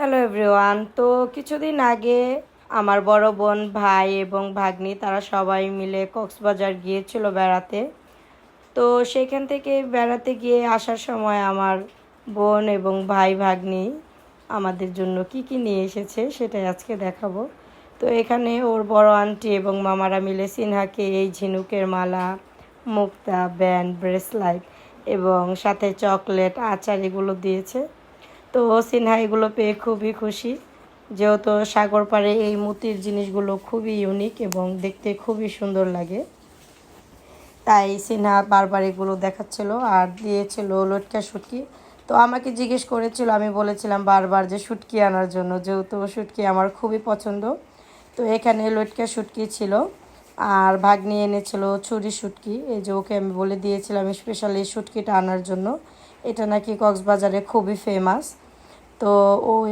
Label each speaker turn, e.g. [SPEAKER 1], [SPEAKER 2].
[SPEAKER 1] Hello everyone. তো কিছুদিন আগে আমার বড় বোন, ভাই এবং ভাগ্নি তারা সবাই মিলে কক্সবাজার গিয়েছিল বেড়াতে। তো সেখান থেকে বেড়াতে গিয়ে আসার সময় আমার বোন এবং ভাই ভাগ্নি আমাদের জন্য কি কি নিয়ে এসেছে সেটাই আজকে দেখাবো। তো এখানে ওর বড় আন্টি এবং মামারা মিলে সিনহাকে এই ঝিনুকের মালা, মুক্তা, ব্যান্ড, ব্রেসলাইট এবং সাথে চকলেট, আচার এগুলো দিয়েছে। তো সিনহা এগুলো পেয়ে খুবই খুশি, যেহেতু সাগর পাড়ে এই মুতির জিনিসগুলো খুবই ইউনিক এবং দেখতে খুবই সুন্দর লাগে। তাই সিনহা বারবার এগুলো দেখাচ্ছিল আর দিয়েছিল লটকা শুটকি। তো আমাকে জিজ্ঞেস করেছিল, আমি বলেছিলাম বারবার যে শুটকি আনার জন্য, যেহেতু শুটকি আমার খুবই পছন্দ। তো এখানে লটকা শুটকি ছিল আর ভাগ্নি এনেছিল ছুরি শুটকি। এই যে ওকে আমি বলে দিয়েছিলাম স্পেশালি এই শুটকিটা আনার জন্য, এটা নাকি কক্সবাজারে খুবই ফেমাস। তো ওই